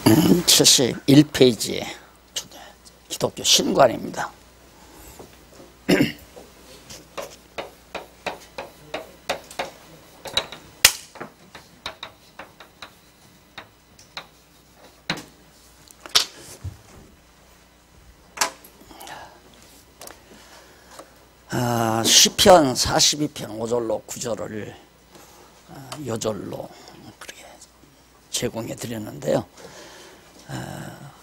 71페이지에 기독교 신관입니다. 시편 42편 5절로 9절을 요절로 그렇게 제공해 드렸는데요.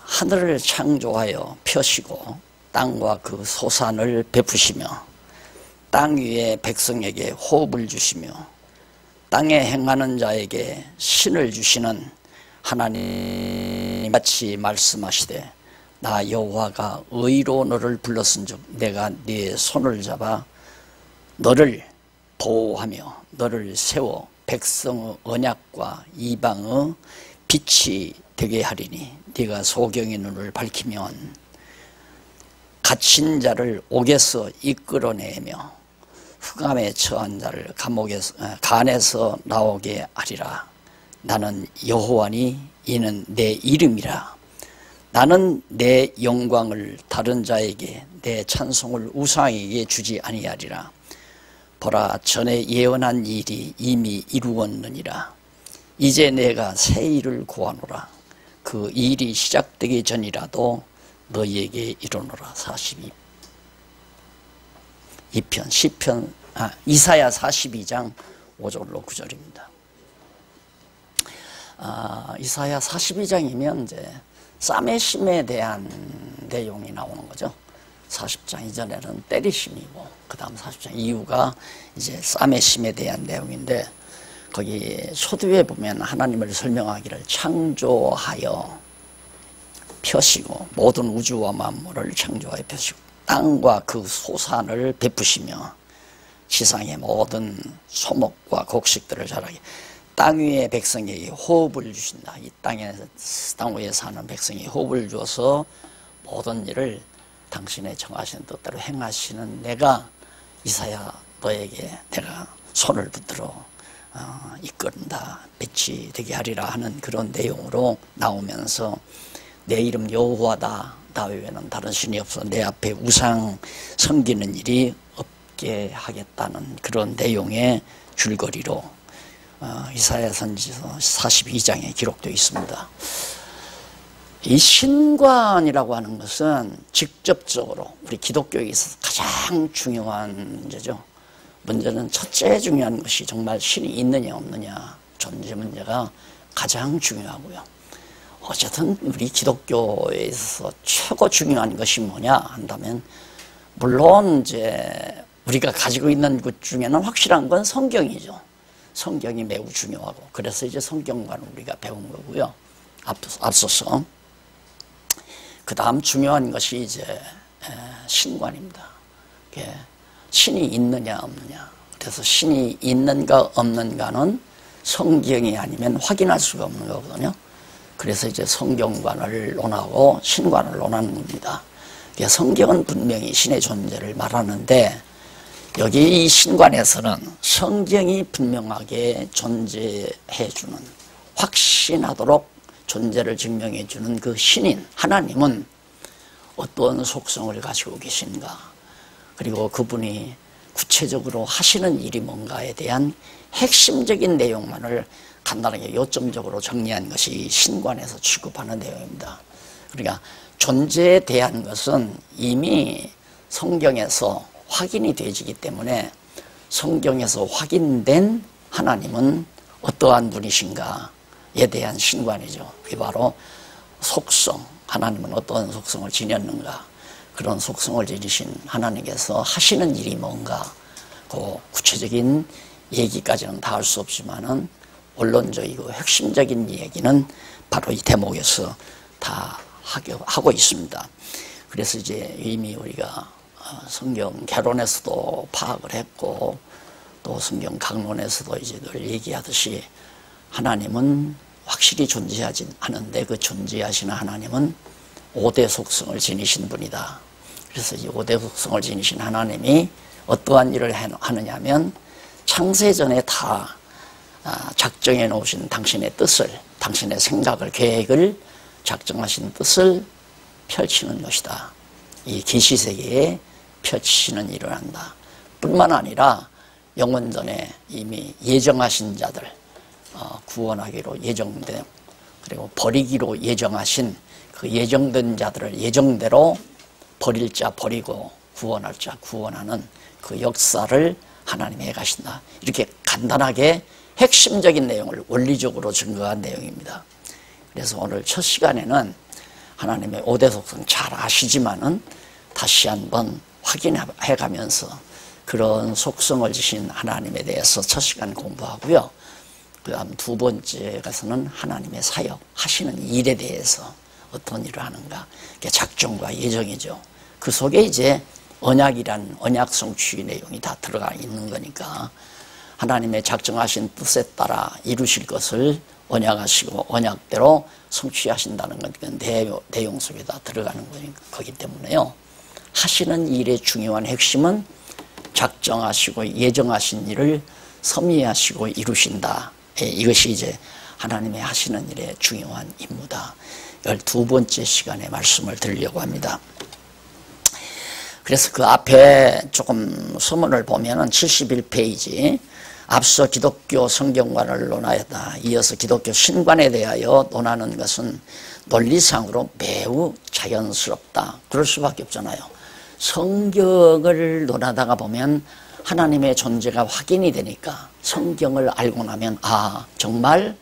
하늘을 창조하여 펴시고 땅과 그 소산을 베푸시며 땅 위에 백성에게 호흡을 주시며 땅에 행하는 자에게 신을 주시는 하나님 같이 말씀하시되 나 여호와가 의로 너를 불렀은즉 내가 네 손을 잡아 너를 보호하며 너를 세워 백성의 언약과 이방의 빛이 되게 하리니 네가 소경의 눈을 밝히면 갇힌 자를 옥에서 이끌어내며 흑암에 처한 자를 간에서 나오게 하리라. 나는 여호와니 이는 내 이름이라. 나는 내 영광을 다른 자에게 내 찬송을 우상에게 주지 아니하리라. 보라 전에 예언한 일이 이미 이루었느니라. 이제 내가 새 일을 구하노라. 그 일이 시작되기 전이라도 너희에게 이르노라. 42편 시편 이사야 42장 5절로 9절입니다. 이사야 42장이면 이제 쌈의 심에 대한 내용이 나오는 거죠. 40장 이전에는 때리심이고 그 다음 40장 이후가 이제 쌈의 심에 대한 내용인데 거기 초두에 보면 하나님을 설명하기를 창조하여 펴시고 모든 우주와 만물을 창조하여 펴시고 땅과 그 소산을 베푸시며 지상의 모든 소목과 곡식들을 자라게 땅 위의 백성에게 호흡을 주신다. 이 땅 위에 사는 백성에게 호흡을 주어서 모든 일을 당신의 정하신 뜻대로 행하시는 내가 이사야 너에게 내가 손을 붙들어 이끈다. 빛이 되게 하리라 하는 그런 내용으로 나오면서 내 이름 여호와다. 나 외에는 다른 신이 없어. 내 앞에 우상 섬기는 일이 없게 하겠다는 그런 내용의 줄거리로 이사야 선지서 42장에 기록되어 있습니다. 이 신관이라고 하는 것은 직접적으로 우리 기독교에 있어서 가장 중요한 문제죠. 문제는 첫째 중요한 것이 정말 신이 있느냐 없느냐 존재 문제가 가장 중요하고요. 어쨌든 우리 기독교에 있어서 최고 중요한 것이 뭐냐 한다면 물론 이제 우리가 가지고 있는 것 중에는 확실한 건 성경이죠. 성경이 매우 중요하고 그래서 이제 성경과는 우리가 배운 거고요. 앞서서 그 다음 중요한 것이 이제 신관입니다. 신이 있느냐 없느냐. 그래서 신이 있는가 없는가는 성경이 아니면 확인할 수가 없는 거거든요. 그래서 이제 성경관을 논하고 신관을 논하는 겁니다. 성경은 분명히 신의 존재를 말하는데 여기 이 신관에서는 성경이 분명하게 존재해주는 확신하도록 존재를 증명해주는 그 신인 하나님은 어떤 속성을 가지고 계신가 그리고 그분이 구체적으로 하시는 일이 뭔가에 대한 핵심적인 내용만을 간단하게 요점적으로 정리한 것이 신관에서 취급하는 내용입니다. 그러니까 존재에 대한 것은 이미 성경에서 확인이 되어지기 때문에 성경에서 확인된 하나님은 어떠한 분이신가에 대한 신관이죠. 그게 바로 속성, 하나님은 어떠한 속성을 지녔는가 그런 속성을 지니신 하나님께서 하시는 일이 뭔가 그 구체적인 얘기까지는 다 할 수 없지만은 원론적이고 핵심적인 얘기는 바로 이 대목에서 다 하고 있습니다. 그래서 이제 이미 우리가 성경 개론에서도 파악을 했고 또 성경 강론에서도 이제 늘 얘기하듯이 하나님은 확실히 존재하지 않은데 그 존재하시는 하나님은 5대 속성을 지니신 분이다. 그래서 이 5대 속성을 지니신 하나님이 어떠한 일을 하느냐 하면 창세전에 다 작정해 놓으신 당신의 뜻을 당신의 생각을 계획을 작정하신 뜻을 펼치는 것이다. 이 계시세계에 펼치시는 일을 한다. 뿐만 아니라 영원전에 이미 예정하신 자들, 구원하기로 예정된, 그리고 버리기로 예정하신 그 예정된 자들을 예정대로 버릴 자 버리고 구원할 자 구원하는 그 역사를 하나님이 해가신다. 이렇게 간단하게 핵심적인 내용을 원리적으로 증거한 내용입니다. 그래서 오늘 첫 시간에는 하나님의 5대 속성 잘 아시지만은 다시 한번 확인해 가면서 그런 속성을 지신 하나님에 대해서 첫 시간 공부하고요. 그 다음 두 번째 가서는 하나님의 사역, 하시는 일에 대해서 어떤 일을 하는가. 그게 작정과 예정이죠. 그 속에 이제 언약이란 언약 성취 내용이 다 들어가 있는 거니까 하나님의 작정하신 뜻에 따라 이루실 것을 언약하시고 언약대로 성취하신다는 건 내용 속에 다 들어가는 거기 때문에요. 하시는 일의 중요한 핵심은 작정하시고 예정하신 일을 섭리하시고 이루신다. 이것이 이제 하나님의 하시는 일의 중요한 임무다. 12번째 시간에 말씀을 드리려고 합니다. 그래서 그 앞에 조금 서문을 보면은 71페이지 앞서 기독교 성경관을 논하였다. 이어서 기독교 신관에 대하여 논하는 것은 논리상으로 매우 자연스럽다. 그럴 수밖에 없잖아요. 성경을 논하다가 보면 하나님의 존재가 확인이 되니까 성경을 알고 나면 아 정말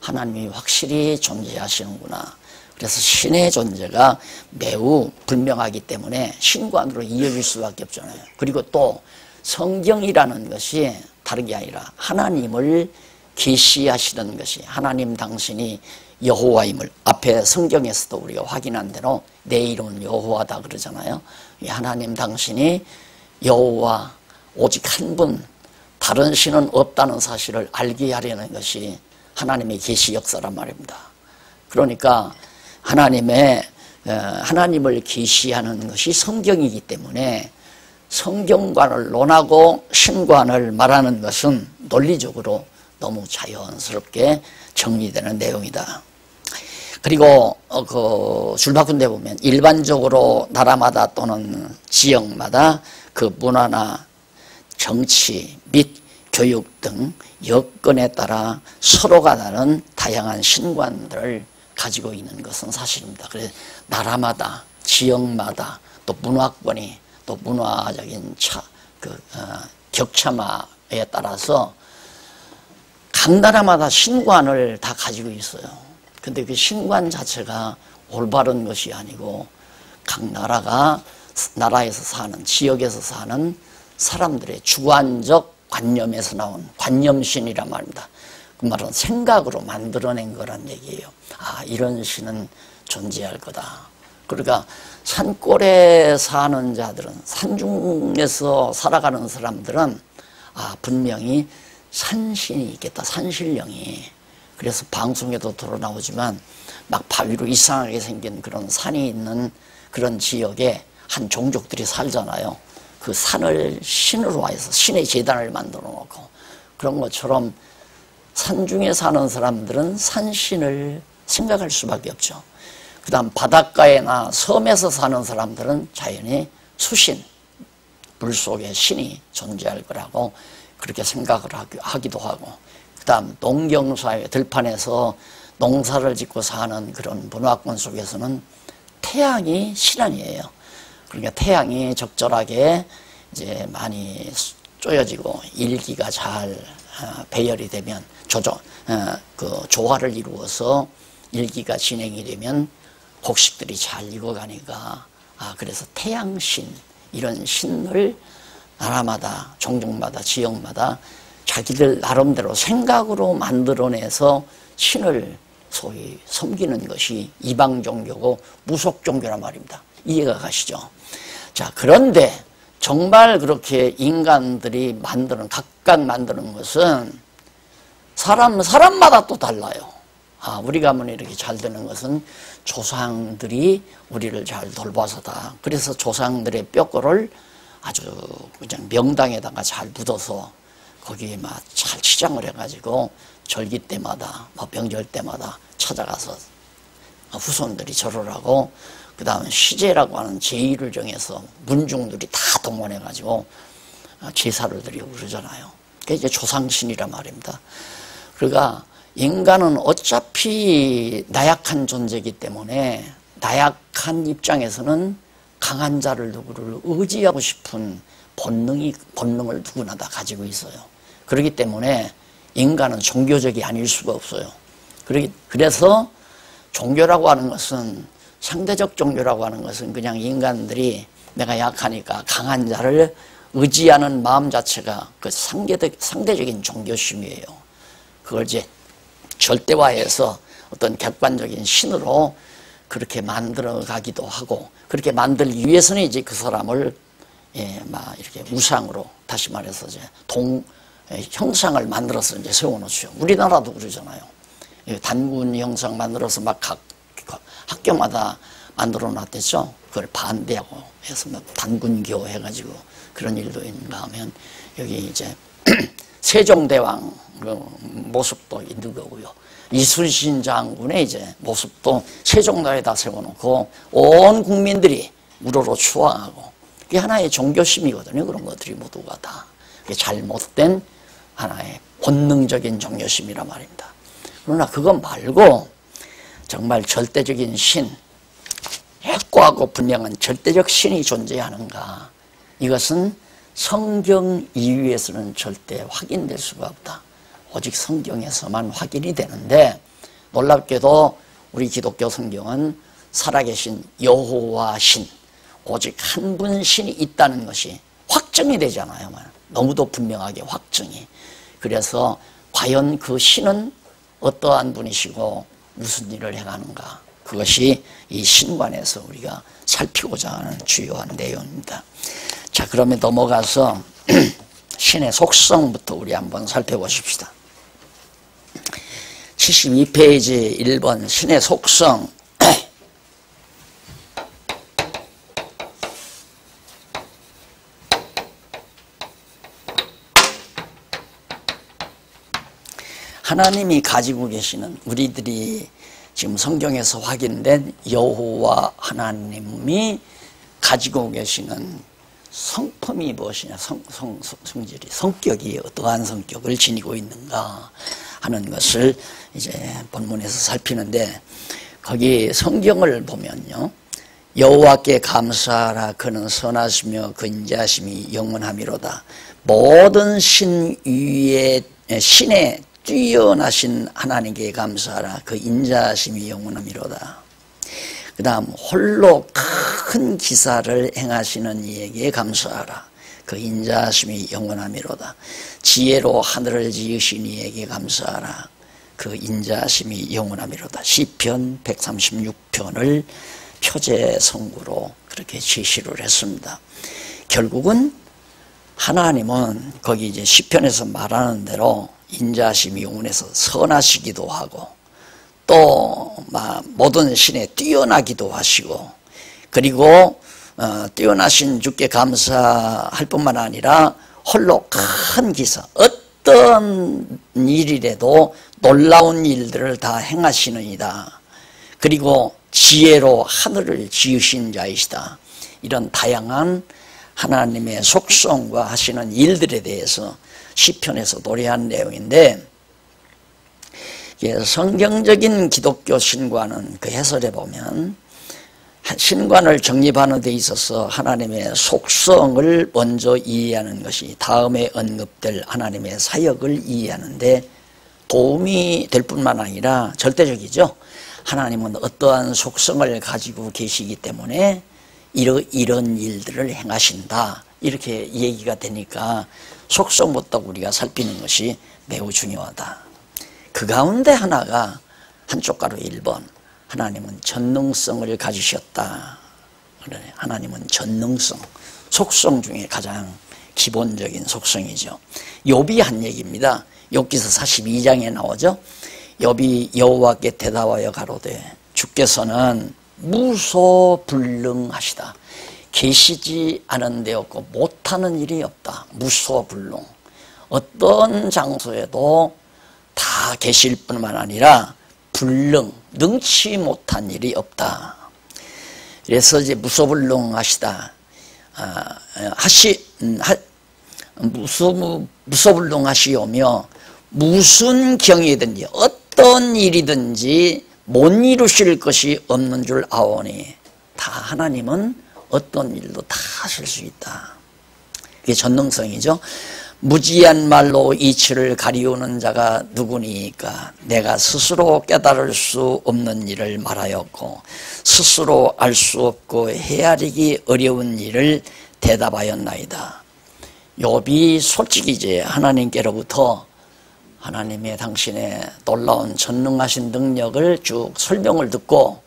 하나님이 확실히 존재하시는구나. 그래서 신의 존재가 매우 분명하기 때문에 신관으로 이어질 수밖에 없잖아요. 그리고 또 성경이라는 것이 다른 게 아니라 하나님을 계시하시는 것이 하나님 당신이 여호와임을 앞에 성경에서도 우리가 확인한 대로 내 이름은 여호와다 그러잖아요. 하나님 당신이 여호와 오직 한 분 다른 신은 없다는 사실을 알게 하려는 것이 하나님의 계시 역사란 말입니다. 그러니까 하나님을 계시하는 것이 성경이기 때문에 성경관을 논하고 신관을 말하는 것은 논리적으로 너무 자연스럽게 정리되는 내용이다. 그리고 그 줄바꾼 데 보면 일반적으로 나라마다 또는 지역마다 그 문화나 정치 및 교육 등 여건에 따라 서로가 다른 다양한 신관들을 가지고 있는 것은 사실입니다. 그래서 나라마다 지역마다 또 문화권이 또 문화적인 격차에 따라서 각 나라마다 신관을 다 가지고 있어요. 근데 그 신관 자체가 올바른 것이 아니고 각 나라에서 사는 지역에서 사는 사람들의 주관적 관념에서 나온 관념신이란 말입니다. 그 말은 생각으로 만들어낸 거란 얘기예요. 아 이런 신은 존재할 거다. 그러니까 산골에 사는 자들은 산중에서 살아가는 사람들은 아 분명히 산신이 있겠다. 산신령이. 그래서 방송에도 드러나오지만 막 바위로 이상하게 생긴 그런 산이 있는 그런 지역에 한 종족들이 살잖아요. 그 산을 신으로 해서 신의 제단을 만들어 놓고 그런 것처럼 산중에 사는 사람들은 산신을 생각할 수밖에 없죠. 그 다음 바닷가에나 섬에서 사는 사람들은 자연히 수신, 물속에 신이 존재할 거라고 그렇게 생각을 하기도 하고 그 다음 농경사회 들판에서 농사를 짓고 사는 그런 문화권 속에서는 태양이 신앙이에요. 그러니까 태양이 적절하게 이제 많이 쪼여지고 일기가 잘 배열이 되면 조화를 이루어서 일기가 진행이 되면 곡식들이 잘 익어가니까 그래서 태양신 이런 신을 나라마다 종족마다 지역마다 자기들 나름대로 생각으로 만들어내서 신을 소위 섬기는 것이 이방 종교고 무속 종교란 말입니다. 이해가 가시죠? 자, 그런데 정말 그렇게 인간들이 각각 만드는 것은 사람마다 또 달라요. 우리가 뭐 이렇게 잘 되는 것은 조상들이 우리를 잘 돌봐서다. 그래서 조상들의 뼈골을 아주 그냥 명당에다가 잘 묻어서 거기에 막 잘 치장을 해가지고 절기 때마다, 명절 때마다 찾아가서 후손들이 절을 하고 그 다음에 시제라고 하는 제의를 정해서 문중들이 다 동원해가지고 제사를 드리고 그러잖아요. 그게 이제 조상신이란 말입니다. 그러니까 인간은 어차피 나약한 존재이기 때문에 나약한 입장에서는 강한 자를 누구를 의지하고 싶은 본능을 누구나 다 가지고 있어요. 그렇기 때문에 인간은 종교적이 아닐 수가 없어요. 그래서 종교라고 하는 것은, 상대적 종교라고 하는 것은 그냥 인간들이 내가 약하니까 강한 자를 의지하는 마음 자체가 그 상대적인 종교심이에요. 그걸 이제 절대화해서 어떤 객관적인 신으로 그렇게 만들어 가기도 하고, 그렇게 만들기 위해서는 이제 그 사람을 막 이렇게 우상으로, 다시 말해서 이제 형상을 만들어서 이제 세워놓죠. 우리나라도 그러잖아요. 단군 형상 만들어서 막 각 학교마다 만들어 놨댔죠. 그걸 반대하고 해서 막 단군교 해가지고 그런 일도 있는가 하면, 여기 이제 세종대왕 그 모습도 있는 거고요. 이순신 장군의 이제 모습도 세종나라에다 세워놓고 온 국민들이 우러러 추앙하고, 그게 하나의 종교심이거든요. 그런 것들이 모두가 다. 그게 잘못된 하나의 본능적인 종교심이란 말입니다. 그러나 그거 말고 정말 절대적인 신, 확고하고 분명한 절대적 신이 존재하는가, 이것은 성경 이유에서는 절대 확인될 수가 없다. 오직 성경에서만 확인이 되는데, 놀랍게도 우리 기독교 성경은 살아계신 여호와 신, 오직 한 분 신이 있다는 것이 확정이 되잖아요. 너무도 분명하게 확정이. 그래서 과연 그 신은 어떠한 분이시고 무슨 일을 행하는가, 그것이 이 신관에서 우리가 살피고자 하는 주요한 내용입니다. 자, 그러면 넘어가서 신의 속성부터 우리 한번 살펴보십시다. 72페이지 1번 신의 속성. 하나님이 가지고 계시는, 우리들이 지금 성경에서 확인된 여호와 하나님이 가지고 계시는 성품이 무엇이냐, 성질이, 성격이 어떠한 성격을 지니고 있는가 하는 것을 이제 본문에서 살피는데, 거기 성경을 보면요, 여호와께 감사하라. 그는 선하시며 그 인자하심이 영원하미로다. 모든 신 위에 신의 뛰어나신 하나님께 감사하라. 그 인자하심이 영원하미로다. 그 다음 홀로 큰 기사를 행하시는 이에게 감사하라. 그 인자하심이 영원하미로다. 지혜로 하늘을 지으신 이에게 감사하라. 그 인자하심이 영원하미로다. 시편 136편을 표제성구로 그렇게 제시를 했습니다. 결국은 하나님은 거기 이제 시편에서 말하는 대로 인자하심이 영원해서 선하시기도 하고, 또 모든 신에 뛰어나기도 하시고, 그리고 뛰어나신 주께 감사할 뿐만 아니라 홀로 큰 기사, 어떤 일이라도 놀라운 일들을 다 행하시느니라. 그리고 지혜로 하늘을 지으신 자이시다. 이런 다양한 하나님의 속성과 하시는 일들에 대해서 시편에서 노래한 내용인데, 성경적인 기독교 신관은 그 해설에 보면 신관을 정립하는 데 있어서 하나님의 속성을 먼저 이해하는 것이 다음에 언급될 하나님의 사역을 이해하는 데 도움이 될 뿐만 아니라 절대적이죠. 하나님은 어떠한 속성을 가지고 계시기 때문에 이런 일들을 행하신다, 이렇게 얘기가 되니까 속성부터 우리가 살피는 것이 매우 중요하다. 그 가운데 하나가 한쪽 가로 1번, 하나님은 전능성을 가지셨다. 하나님은 전능성, 속성 중에 가장 기본적인 속성이죠. 욥이 한 얘기입니다. 욥기서 42장에 나오죠. 욥이 여호와께 대답하여 가로되 주께서는 무소불능하시다. 계시지 않은 데 없고 못하는 일이 없다. 무소불능. 어떤 장소에도 다 계실 뿐만 아니라 능치 못한 일이 없다. 그래서 이제 무소불능하시다. 무소불능하시오며 무슨 경이든지 어떤 일이든지 못 이루실 것이 없는 줄 아오니, 다 하나님은 어떤 일도 다 하실 수 있다. 이게 전능성이죠. 무지한 말로 이치를 가리우는 자가 누구니까? 내가 스스로 깨달을 수 없는 일을 말하였고 스스로 알 수 없고 헤아리기 어려운 일을 대답하였나이다. 욥이 솔직히 이제 하나님께로부터 하나님의 당신의 놀라운 전능하신 능력을 쭉 설명을 듣고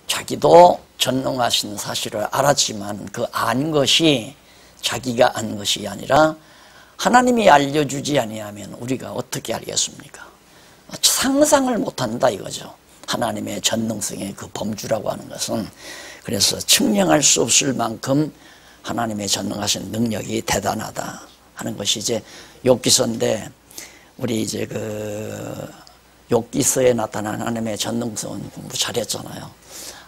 자기도 전능하신 사실을 알았지만 그 안 것이 자기가 안 것이 아니라 하나님이 알려주지 아니하면 우리가 어떻게 알겠습니까? 상상을 못한다 이거죠. 하나님의 전능성의 그 범주라고 하는 것은. 그래서 측량할 수 없을 만큼 하나님의 전능하신 능력이 대단하다 하는 것이 이제 욥기서인데, 우리 이제 그 욥기서에 나타난 하나님의 전능성은 공부 잘했잖아요.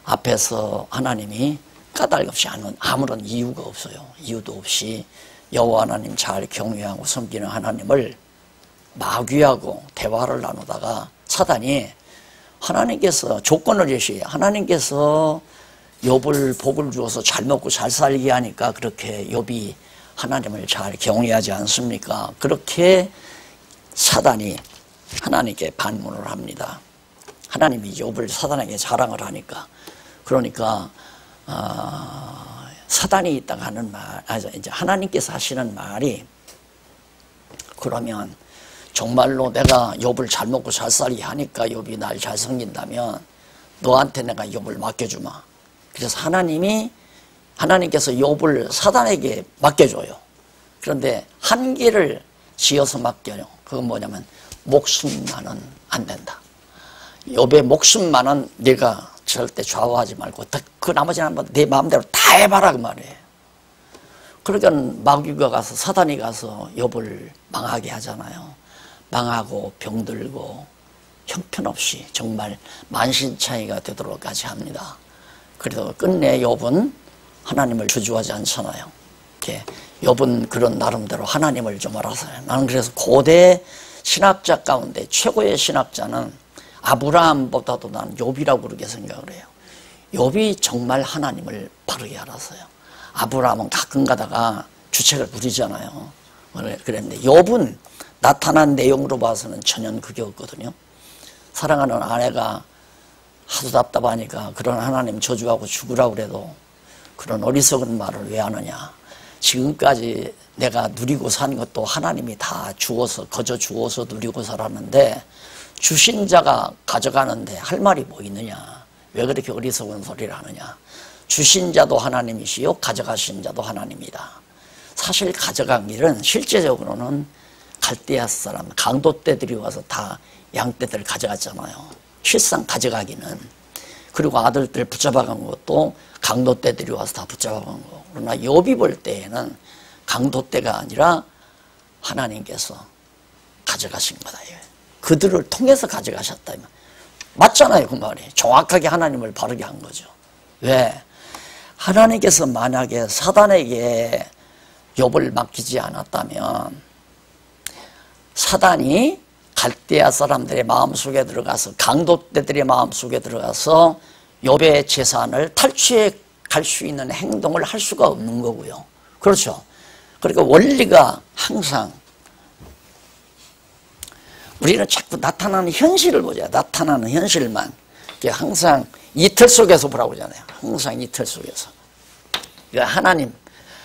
앞에서 하나님이 까닭없이 하는 아무런 이유가 없어요. 이유도 없이 여호와 하나님 잘 경외하고 섬기는 하나님을 마귀하고 대화를 나누다가 사단이 하나님께서 조건을 제시해요. 하나님께서 욥을 복을 주어서 잘 먹고 잘 살게 하니까 그렇게 욥이 하나님을 잘 경외하지 않습니까? 그렇게 사단이 하나님께 반문을 합니다. 하나님이 욥을 사단에게 자랑을 하니까. 그러니까 사단이 있다가 하는 말, 이제 하나님께서 하시는 말이, 그러면 정말로 내가 욥을 잘 먹고 잘 살게 하니까 욥이 날 잘 섬긴다면 너한테 내가 욥을 맡겨주마. 그래서 하나님께서 욥을 사단에게 맡겨줘요. 그런데 한계를 지어서 맡겨요. 그건 뭐냐면 목숨만은 안 된다. 욥의 목숨만은 네가 절대 좌우하지 말고 그 나머지는 한번 네 마음대로 다 해봐라 그 말이에요. 그러니까 마귀가 가서, 사단이 가서 욥을 망하게 하잖아요. 망하고 병들고 형편없이 정말 만신창이가 되도록까지 합니다. 그래도 끝내 욥은 하나님을 저주하지 않잖아요. 욥은 그런 나름대로 하나님을 좀 알아서요. 나는 그래서 고대 신학자 가운데 최고의 신학자는 아브라함보다도 난 욥이라고 그렇게 생각을 해요. 욥이 정말 하나님을 바르게 알았어요. 아브라함은 가끔 가다가 주책을 부리잖아요. 그랬는데 욥은 나타난 내용으로 봐서는 전혀 그게 없거든요. 사랑하는 아내가 하도 답답하니까 그런 하나님 저주하고 죽으라고 그래도 그런 어리석은 말을 왜 하느냐. 지금까지 내가 누리고 산 것도 하나님이 다 주어서, 거저 주어서 누리고 살았는데 주신 자가 가져가는데 할 말이 뭐 있느냐. 왜 그렇게 어리석은 소리를 하느냐. 주신 자도 하나님이시요 가져가신 자도 하나님이다. 사실 가져간 일은 실제적으로는 갈대아 사람, 강도 떼들이 와서 다 양떼들 가져갔잖아요. 실상 가져가기는. 그리고 아들들 붙잡아간 것도 강도 떼들이 와서 다 붙잡아간 거고. 그러나 욥이 볼 때에는 강도 떼가 아니라 하나님께서 가져가신 거다. 그들을 통해서 가져가셨다. 맞잖아요, 그 말이. 정확하게 하나님을 바르게 한 거죠. 왜? 하나님께서 만약에 사단에게 욥을 맡기지 않았다면 사단이 갈대아 사람들의 마음속에 들어가서, 강도떼들의 마음속에 들어가서 욥의 재산을 탈취해 갈 수 있는 행동을 할 수가 없는 거고요. 그렇죠? 그러니까 원리가 항상, 우리는 자꾸 나타나는 현실을 보자. 나타나는 현실만. 항상 이틀 속에서 보라고 하잖아요. 항상 이틀 속에서. 그러니까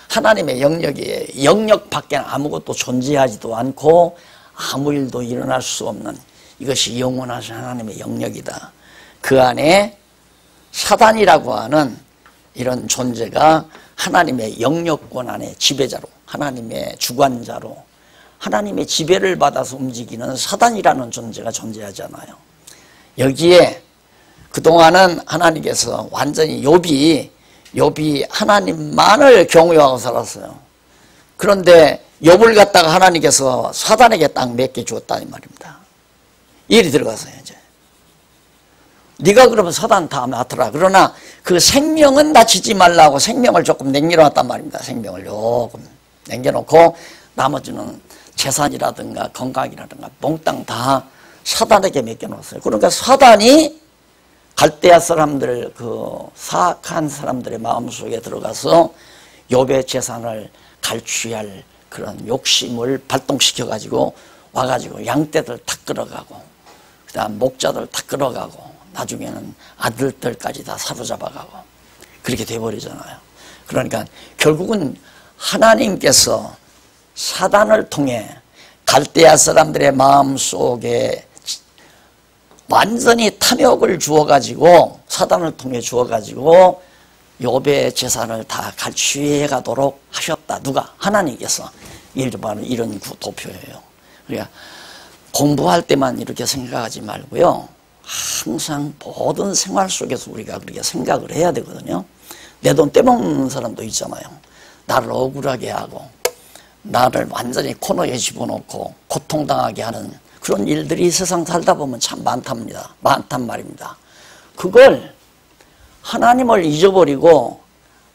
하나님의 영역이, 영역 밖에 아무것도 존재하지도 않고 아무 일도 일어날 수 없는, 이것이 영원하신 하나님의 영역이다. 그 안에 사단이라고 하는 이런 존재가 하나님의 영역권 안에 지배자로, 하나님의 주관자로, 하나님의 지배를 받아서 움직이는 사단이라는 존재가 존재하잖아요. 여기에 그동안은 하나님께서 완전히 욥이 하나님만을 경외하고 살았어요. 그런데 욥을 갖다가 하나님께서 사단에게 딱 맡겨 주었다 이 말입니다. 일이 들어가서요. 이제 네가 그러면 사단 다 맡아라. 그러나 그 생명은 다치지 말라고 생명을 조금 남겨놨단 말입니다. 생명을 조금 남겨놓고 나머지는 재산이라든가 건강이라든가 몽땅 다 사단에게 맡겨놓았어요. 그러니까 사단이 갈대아 사람들, 그 사악한 사람들의 마음속에 들어가서 욥의 재산을 갈취할 그런 욕심을 발동시켜가지고 와가지고 양떼들 다 끌어가고 그 다음 목자들 다 끌어가고 나중에는 아들들까지 다 사로잡아가고 그렇게 돼버리잖아요. 그러니까 결국은 하나님께서 사단을 통해 갈대아 사람들의 마음속에 완전히 탐욕을 주어가지고 사단을 통해 주어가지고 욥의 재산을 다 갈취해 가도록 하셨다. 누가? 하나님께서. 이런 도표예요. 그러니까 공부할 때만 이렇게 생각하지 말고요. 항상 모든 생활 속에서 우리가 그렇게 생각을 해야 되거든요. 내 돈 떼먹는 사람도 있잖아요. 나를 억울하게 하고 나를 완전히 코너에 집어넣고 고통당하게 하는 그런 일들이 세상 살다 보면 참 많단 말입니다. 그걸 하나님을 잊어버리고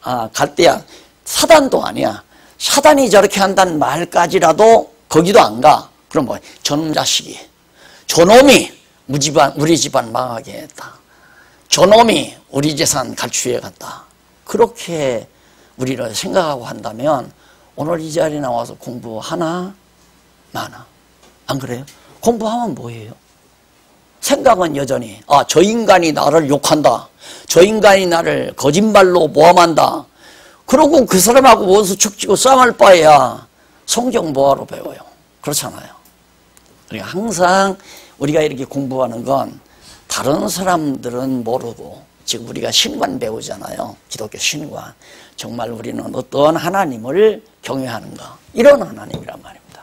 갈대야 사단도 아니야. 사단이 저렇게 한다는 말까지라도 거기도 안 가. 그럼 뭐 저놈 자식이 저놈이 우리 집안 망하게 했다. 저놈이 우리 재산 갈취해 갔다. 그렇게 우리를 생각하고 한다면 오늘 이 자리에 나와서 공부하나 마나. 안 그래요? 공부하면 뭐예요? 생각은 여전히 저 인간이 나를 욕한다. 저 인간이 나를 거짓말로 모함한다. 그러고 그 사람하고 원수 축지고 싸움할 바에야 성경 뭐하러 배워요? 그렇잖아요. 그러니까 항상 우리가 이렇게 공부하는 건 다른 사람들은 모르고 지금 우리가 신관 배우잖아요. 기독교 신관. 정말 우리는 어떤 하나님을 경외하는가. 이런 하나님이란 말입니다.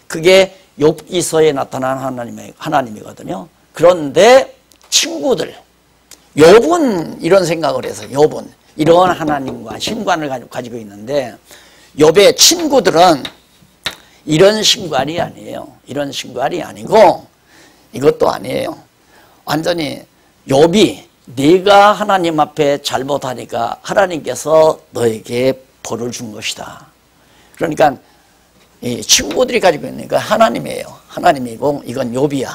그게 욥기서에 나타난 하나님이거든요. 그런데 친구들, 욥은 이런 생각을 해서 욥은 이런 하나님과 신관을 가지고 있는데 욥의 친구들은 이런 신관이 아니에요. 이런 신관이 아니고 이것도 아니에요. 완전히 욥이 네가 하나님 앞에 잘못하니까 하나님께서 너에게 벌을 준 것이다. 그러니까 이 친구들이 가지고 있는 건 하나님이에요. 하나님이고 이건 욥이야.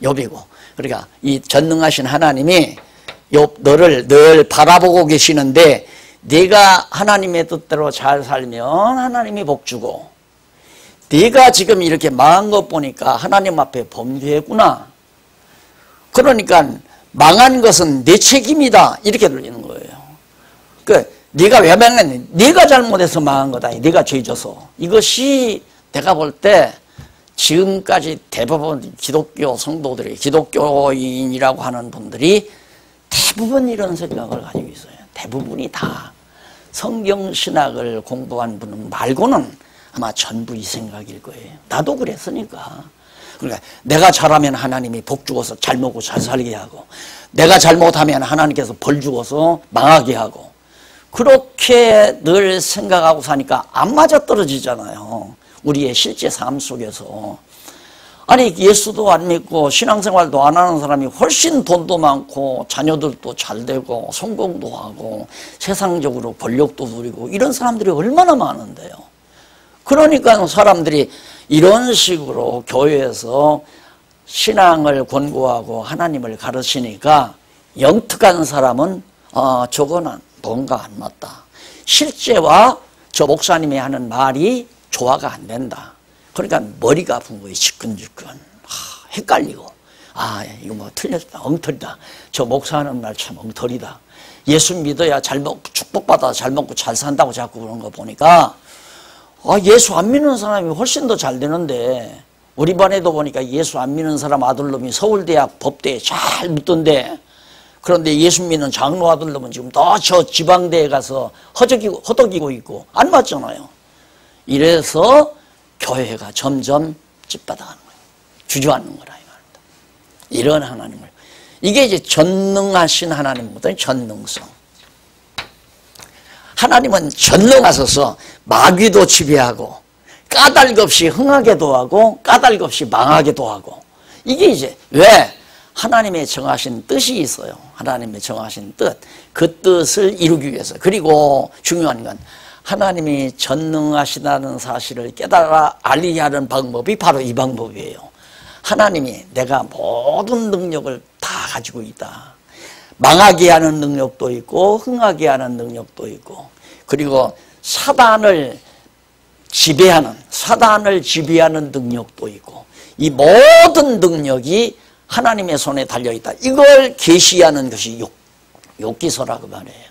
욥이고 그러니까 이 전능하신 하나님이 욥 너를 늘 바라보고 계시는데 네가 하나님의 뜻대로 잘 살면 하나님이 복 주고 네가 지금 이렇게 망한 것 보니까 하나님 앞에 범죄했구나. 그러니까 망한 것은 내 책임이다. 이렇게 들리는 거예요. 네가 왜 망했니? 네가 잘못해서 망한 거다. 네가 죄져서. 이것이 내가 볼 때 지금까지 대부분 기독교 성도들이 기독교인이라고 하는 분들이 대부분 이런 생각을 가지고 있어요. 대부분이 다 성경신학을 공부한 분 말고는 아마 전부 이 생각일 거예요. 나도 그랬으니까. 그러니까 내가 잘하면 하나님이 복 주어서 잘 먹고 잘 살게 하고 내가 잘못하면 하나님께서 벌 주어서 망하게 하고 그렇게 늘 생각하고 사니까 안 맞아떨어지잖아요. 우리의 실제 삶 속에서. 아니 예수도 안 믿고 신앙생활도 안 하는 사람이 훨씬 돈도 많고 자녀들도 잘 되고 성공도 하고 세상적으로 권력도 누리고 이런 사람들이 얼마나 많은데요. 그러니까 사람들이 이런 식으로 교회에서 신앙을 권고하고 하나님을 가르치니까 영특한 사람은 저거는 뭔가 안 맞다. 실제와 저 목사님이 하는 말이 조화가 안 된다. 그러니까 머리가 아픈 거예요. 지끈지끈. 헷갈리고. 이거 뭐 틀렸다. 엉터리다. 저 목사하는 말 참 엉터리다. 예수 믿어야 잘 먹고 축복받아 잘 먹고 잘 산다고 자꾸 그런 거 보니까 예수 안 믿는 사람이 훨씬 더 잘 되는데 우리 반에도 보니까 예수 안 믿는 사람 아들놈이 서울대학 법대에 잘 붙던데 그런데 예수 믿는 장로 아들놈은 지금 더 저 지방대에 가서 허덕이고 있고 안 맞잖아요. 이래서 교회가 점점 찌빠다가는 거예요. 주저앉는 거라 이 말입니다. 이런 하나님을 이게 이제 전능하신 하나님보다 전능성. 하나님은 전능하셔서 마귀도 지배하고 까닭 없이 흥하게도 하고 까닭 없이 망하게도 하고 이게 이제 왜 하나님의 정하신 뜻이 있어요. 하나님의 정하신 뜻. 그 뜻을 이루기 위해서. 그리고 중요한 건 하나님이 전능하시다는 사실을 깨달아 알리게 하는 방법이 바로 이 방법이에요. 하나님이 내가 모든 능력을 다 가지고 있다. 망하게 하는 능력도 있고 흥하게 하는 능력도 있고, 그리고 사단을 지배하는 능력도 있고, 이 모든 능력이 하나님의 손에 달려있다. 이걸 계시하는 것이 욥기서라고 말해요.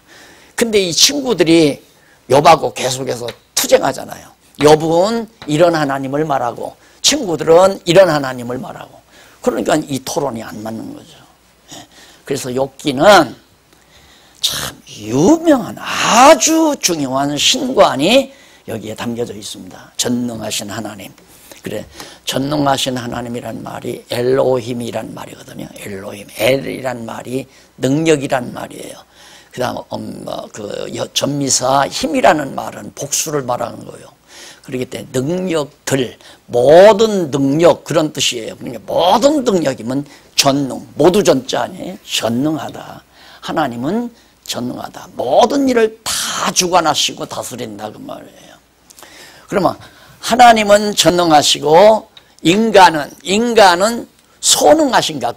근데 이 친구들이 욥하고 계속해서 투쟁하잖아요. 욥은 이런 하나님을 말하고 친구들은 이런 하나님을 말하고, 그러니까 이 토론이 안 맞는 거죠. 그래서 욥기는 참 유명한 아주 중요한 신관이 여기에 담겨져 있습니다. 전능하신 하나님. 그래, 전능하신 하나님이란 말이 엘로힘이란 말이거든요. 엘로힘, 엘이란 말이 능력이란 말이에요. 그 다음 전미사 힘이라는 말은 복수를 말하는 거예요. 그렇기 때문에 능력들, 모든 능력, 그런 뜻이에요. 그러니까 모든 능력이면 전능, 모두 전자 아니에요? 전능하다. 하나님은 전능하다. 모든 일을 다 주관하시고 다스린다 그 말이에요. 그러면 하나님은 전능하시고 인간은 소능하신가?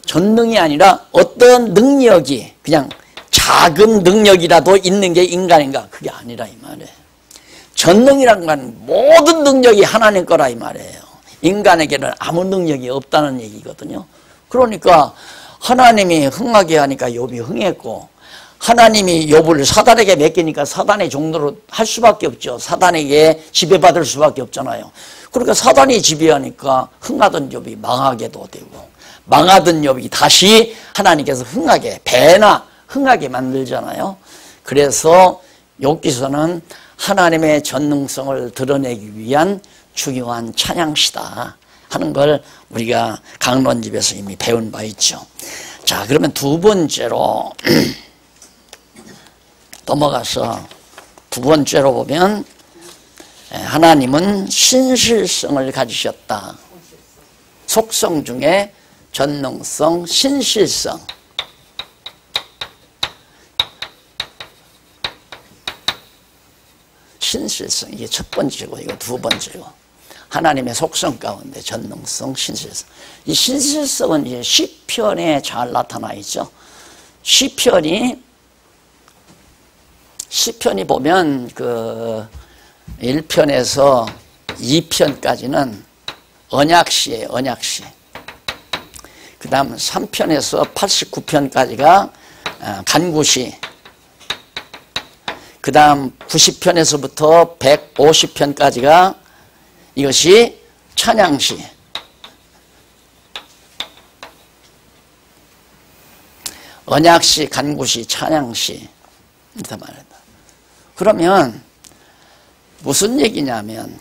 전능이 아니라 어떤 능력이 그냥 작은 능력이라도 있는 게 인간인가? 그게 아니라 이 말이에요. 전능이란 건 모든 능력이 하나님 거라 이 말이에요. 인간에게는 아무 능력이 없다는 얘기거든요. 그러니까 하나님이 흥하게 하니까 욥이 흥했고, 하나님이 욥을 사단에게 맡기니까 사단의 종로로 할 수밖에 없죠. 사단에게 지배받을 수밖에 없잖아요. 그러니까 사단이 지배하니까 흥하던 욥이 망하게도 되고, 망하던 욥이 다시 하나님께서 배나 흥하게 만들잖아요. 그래서 욥기서는 하나님의 전능성을 드러내기 위한 중요한 찬양시다 하는 걸 우리가 강론집에서 이미 배운 바 있죠. 자, 그러면 두 번째로 넘어가서 두 번째로 보면 하나님은 신실성을 가지셨다. 속성 중에 전능성, 신실성. 신실성, 이게 첫 번째고 이거 두 번째고, 하나님의 속성 가운데 전능성, 신실성. 이 신실성은 이제 시편에 잘 나타나 있죠. 시편이 보면 그 1편에서 2편까지는 언약시예요, 언약시. 그 다음 3편에서 89편까지가 간구시. 그 다음 90편에서부터 150편까지가 이것이 찬양시. 언약시, 간구시, 찬양시. 이렇게 말합니다. 그러면 무슨 얘기냐면,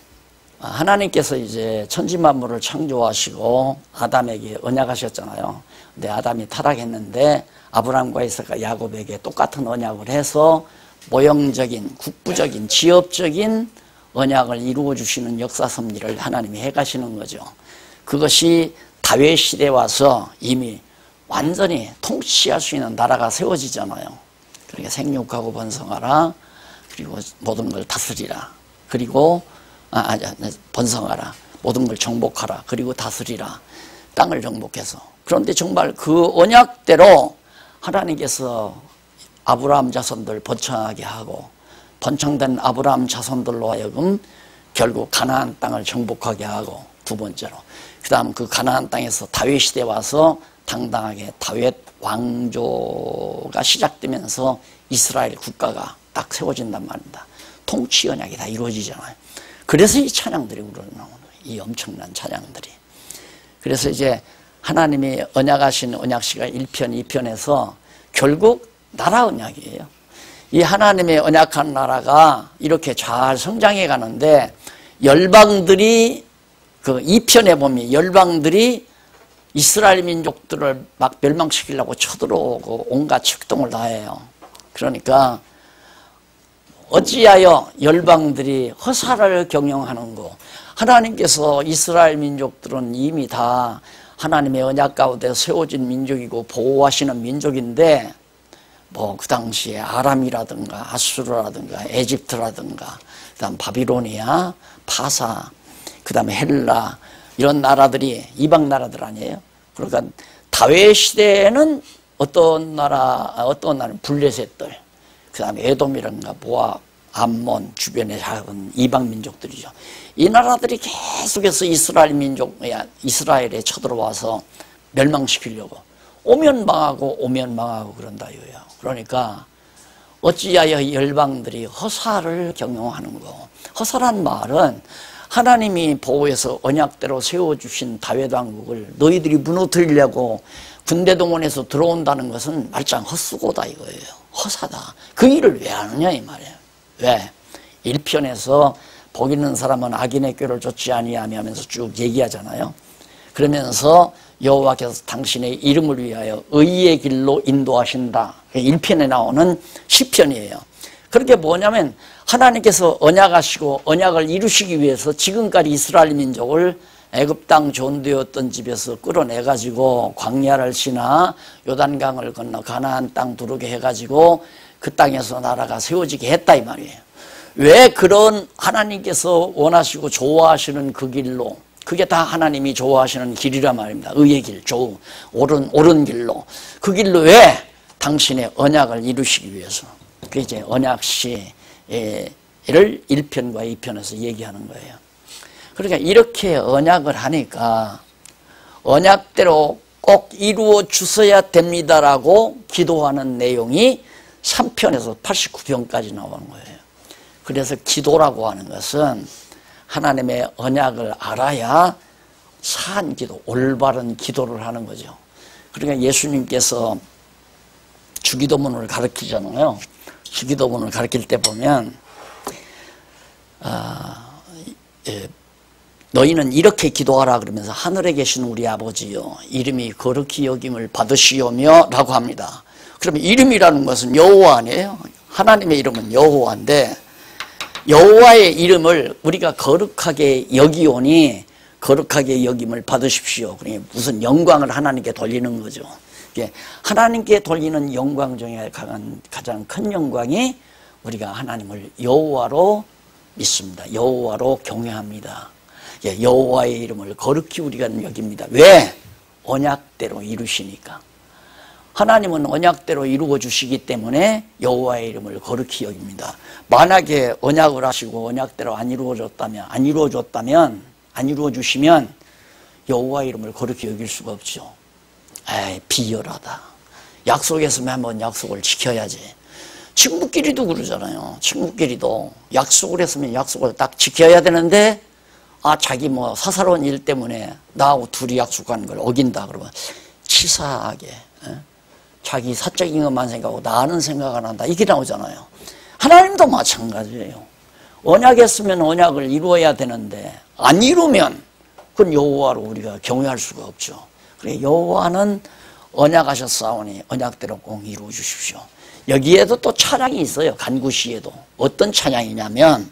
하나님께서 이제 천지만물을 창조하시고 아담에게 언약하셨잖아요. 근데 아담이 타락했는데 아브라함과 이삭과 야곱에게 똑같은 언약을 해서 모형적인, 국부적인, 지엽적인 언약을 이루어 주시는 역사 섭리를 하나님이 해가시는 거죠. 그것이 다윗 시대에 와서 이미 완전히 통치할 수 있는 나라가 세워지잖아요. 그러니까 생육하고 번성하라. 그리고 모든 걸 다스리라. 그리고 번성하라. 모든 걸 정복하라. 그리고 다스리라. 땅을 정복해서. 그런데 정말 그 언약대로 하나님께서 아브라함 자손들 번창하게 하고, 번창된 아브라함 자손들로 하여금 결국 가나안 땅을 정복하게 하고, 두 번째로 그 다음 그 가나안 땅에서 다윗 시대에 와서 당당하게 다윗 왕조가 시작되면서 이스라엘 국가가 딱 세워진단 말입니다. 통치 언약이 다 이루어지잖아요. 그래서 이 찬양들이 우러나오는 거예요. 이 엄청난 찬양들이. 그래서 이제 하나님이 언약하신 언약시가 1편, 2편에서 결국 나라 언약이에요. 이 하나님의 언약한 나라가 이렇게 잘 성장해 가는데, 열방들이 그 2편에 보면 열방들이 이스라엘 민족들을 막 멸망시키려고 쳐들어오고 온갖 책동을 다 해요. 그러니까 어찌하여 열방들이 허사를 경영하는고, 하나님께서 이스라엘 민족들은 이미 다 하나님의 언약 가운데 세워진 민족이고 보호하시는 민족인데 뭐 그 당시에 아람이라든가 아수르라든가 에집트라든가 그다음 바비로니아, 파사, 그다음에 헬라 이런 나라들이 이방 나라들 아니에요. 그러니까 다윗 시대에는 어떤 나라는 블레셋들, 그다음에 에돔이라든가 모압, 암몬 주변의 작은 이방 민족들이죠. 이 나라들이 계속해서 이스라엘에 쳐들어와서 멸망시키려고 오면 망하고 그런다 이거예요. 그러니까 어찌하여 열방들이 허사를 경영하는 거. 허사란 말은 하나님이 보호해서 언약대로 세워주신 다윗 왕국을 너희들이 무너뜨리려고 군대 동원해서 들어온다는 것은 말짱 헛수고다 이거예요. 허사다. 그 일을 왜 하느냐 이 말이에요. 왜? 1편에서 복 있는 사람은 악인의 꾀를 좇지 아니하며 하면서 쭉 얘기하잖아요. 그러면서 여호와께서 당신의 이름을 위하여 의의 길로 인도하신다. 1편에 나오는 시편이에요. 그렇게 뭐냐면 하나님께서 언약하시고 언약을 이루시기 위해서 지금까지 이스라엘 민족을 애굽 땅 존대였던 집에서 끌어내가지고 광야를 지나 요단강을 건너 가나안 땅 두르게 해가지고 그 땅에서 나라가 세워지게 했다 이 말이에요. 왜 그런 하나님께서 원하시고 좋아하시는 그 길로, 그게 다 하나님이 좋아하시는 길이란 말입니다. 의의 길, 옳은 길로. 그 길로 왜? 당신의 언약을 이루시기 위해서. 그게 이제 언약시를 1편과 2편에서 얘기하는 거예요. 그러니까 이렇게 언약을 하니까 언약대로 꼭 이루어 주셔야 됩니다라고 기도하는 내용이 3편에서 89편까지 나오는 거예요. 그래서 기도라고 하는 것은 하나님의 언약을 알아야 산 기도, 올바른 기도를 하는 거죠. 그러니까 예수님께서 주기도문을 가르치잖아요. 주기도문을 가르칠 때 보면 너희는 이렇게 기도하라 그러면서 하늘에 계신 우리 아버지여 이름이 거룩히 여김을 받으시오며 라고 합니다. 그러면 이름이라는 것은 여호와 아니에요? 하나님의 이름은 여호와인데 여호와의 이름을 우리가 거룩하게 여기오니 거룩하게 여김을 받으십시오. 그러니까 무슨 영광을 하나님께 돌리는 거죠. 하나님께 돌리는 영광 중에 가장 큰 영광이 우리가 하나님을 여호와로 믿습니다. 여호와로 경외합니다. 여호와의 이름을 거룩히 우리가 여깁니다. 왜? 언약대로 이루시니까. 하나님은 언약대로 이루어 주시기 때문에 여호와의 이름을 거룩히 여깁니다. 만약에 언약을 하시고 언약대로 안 이루어 주시면 여호와의 이름을 거룩히 여길 수가 없죠. 에이, 비열하다. 약속했으면 한번 약속을 지켜야지. 친구끼리도 그러잖아요. 친구끼리도 약속을 했으면 약속을 딱 지켜야 되는데 자기 뭐 사사로운 일 때문에 나하고 둘이 약속한 걸 어긴다 그러면 치사하게 자기 사적인 것만 생각하고 나는 생각 안 한다 이게 나오잖아요. 하나님도 마찬가지예요. 언약했으면 언약을 이루어야 되는데 안 이루면 그건 여호와로 우리가 경외할 수가 없죠. 그래 여호와는 언약하셨사오니 언약대로 꼭 이루어 주십시오. 여기에도 또 찬양이 있어요. 간구시에도. 어떤 찬양이냐면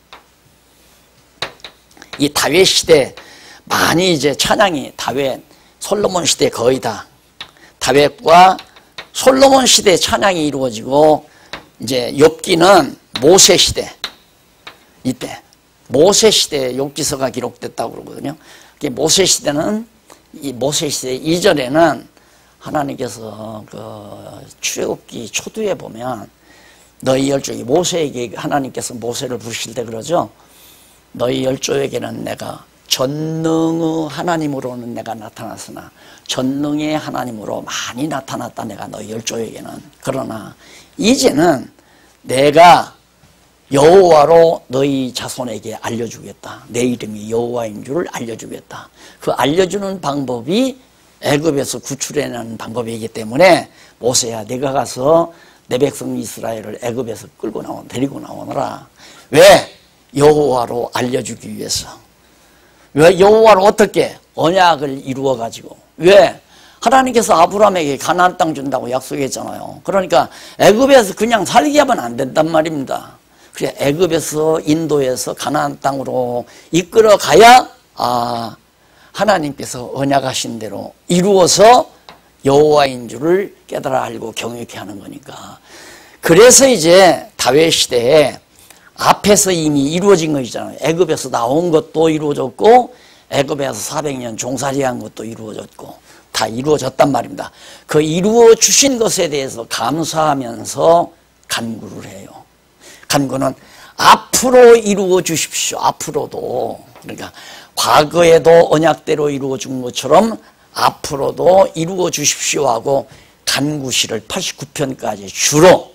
이 다윗 시대 많이 이제 찬양이 솔로몬 시대 거의 다 다윗과 솔로몬 시대 찬양이 이루어지고 이제 욥기는 모세 시대 이때 모세 시대 욥기서가 기록됐다고 그러거든요. 모세 시대는 이 모세 시대 이전에는 하나님께서 그 출애굽기 초두에 보면 너희 열조에게 모세에게 하나님께서 모세를 부르실 때 그러죠. 너희 열조에게는 내가 전능의 하나님으로는 내가 나타났으나 전능의 하나님으로 많이 나타났다 내가 너희 열조에게는. 그러나 이제는 내가 여호와로 너희 자손에게 알려주겠다. 내 이름이 여호와인 줄을 알려주겠다. 그 알려주는 방법이 애굽에서 구출해내는 방법이기 때문에 모세야 네가 가서 내 백성 이스라엘을 애굽에서 데리고 나오너라. 왜? 여호와로 알려주기 위해서. 왜 여호와로 어떻게? 언약을 이루어가지고. 왜? 하나님께서 아브라함에게 가나안 땅 준다고 약속했잖아요. 그러니까 애굽에서 그냥 살게 하면 안 된단 말입니다. 그래 애굽에서 인도에서 가나안 땅으로 이끌어 가야 하나님께서 언약하신 대로 이루어서 여호와인 줄을 깨달아 알고 경외케 하는 거니까. 그래서 이제 다윗 시대에 앞에서 이미 이루어진 것이잖아요. 애굽에서 나온 것도 이루어졌고 애굽에서 400년 종살이한 것도 이루어졌고 다 이루어졌단 말입니다. 그 이루어 주신 것에 대해서 감사하면서 간구를 해요. 간구는 앞으로 이루어 주십시오. 앞으로도. 그러니까 과거에도 언약대로 이루어 준 것처럼 앞으로도 이루어 주십시오 하고 간구시를 89편까지 주로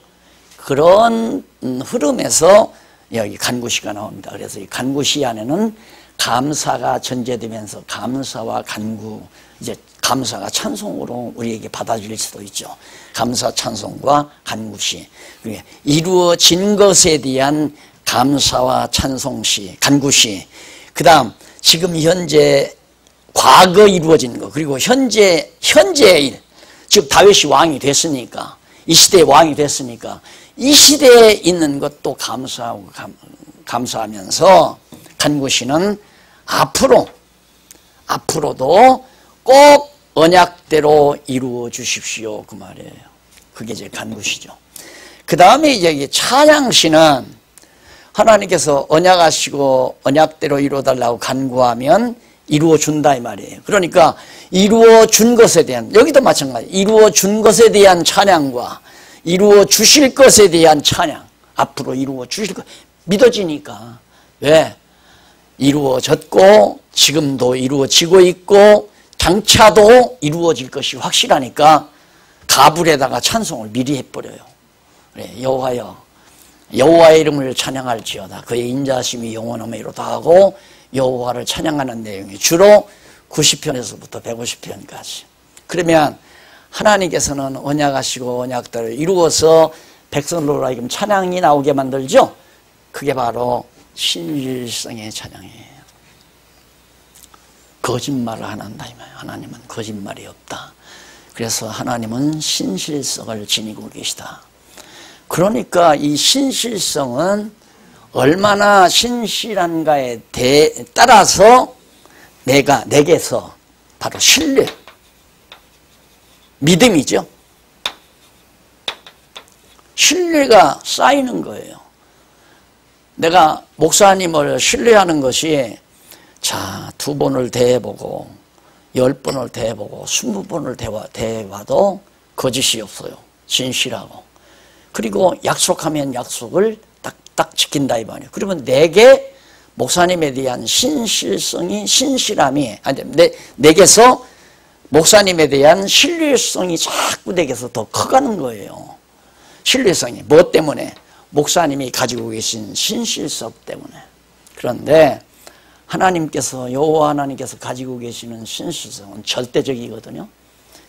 그런 흐름에서 여기 간구시가 나옵니다. 그래서 이 간구시 안에는 감사가 전제되면서 감사와 간구, 이제 감사가 찬송으로 우리에게 받아들일 수도 있죠. 감사 찬송과 간구시. 이루어진 것에 대한 감사와 찬송시, 간구시. 그 다음 지금 현재 과거 이루어진 것, 그리고 현재의 일. 즉 다윗이 왕이 됐으니까, 이 시대의 왕이 됐으니까 이 시대에 있는 것도 감사하고 감사하면서 간구시는 앞으로도 꼭 언약대로 이루어 주십시오 그 말이에요. 그게 이제 간구시죠. 그 다음에 이제 찬양시는 하나님께서 언약하시고 언약대로 이루어달라고 간구하면 이루어 준다 이 말이에요. 그러니까 이루어 준 것에 대한, 여기도 마찬가지, 이루어 준 것에 대한 찬양과 이루어 주실 것에 대한 찬양, 앞으로 이루어 주실 것 믿어지니까. 왜? 이루어졌고 지금도 이루어지고 있고 장차도 이루어질 것이 확실하니까 가불에다가 찬송을 미리 해버려요. 그래, 여호와여 여호와의 이름을 찬양할지어다. 그의 인자심이 영원하미로다 하고 여호와를 찬양하는 내용이 주로 90편에서부터 150편까지. 그러면 하나님께서는 언약하시고 언약대로 이루어서 백성으로 하여금 찬양이 나오게 만들죠. 그게 바로 신실성의 찬양이에요. 거짓말을 안 한다 이 말이에요. 하나님은 거짓말이 없다. 그래서 하나님은 신실성을 지니고 계시다. 그러니까 이 신실성은 얼마나 신실한가에 따라서 내게서 바로 신뢰, 믿음이죠. 신뢰가 쌓이는 거예요. 내가 목사님을 신뢰하는 것이 자, 2번을 대해보고 10번을 대해보고 20번을 대해봐도 거짓이 없어요. 진실하고. 그리고 약속하면 약속을 딱딱 지킨다 이 말이에요. 그러면 내게 목사님에 대한 신실함이 내게서 목사님에 대한 신뢰성이 자꾸 내게서 더 커가는 거예요. 신뢰성이. 뭐 때문에? 목사님이 가지고 계신 신실성 때문에. 그런데 하나님께서, 여호와 하나님께서 가지고 계시는 신실성은 절대적이거든요.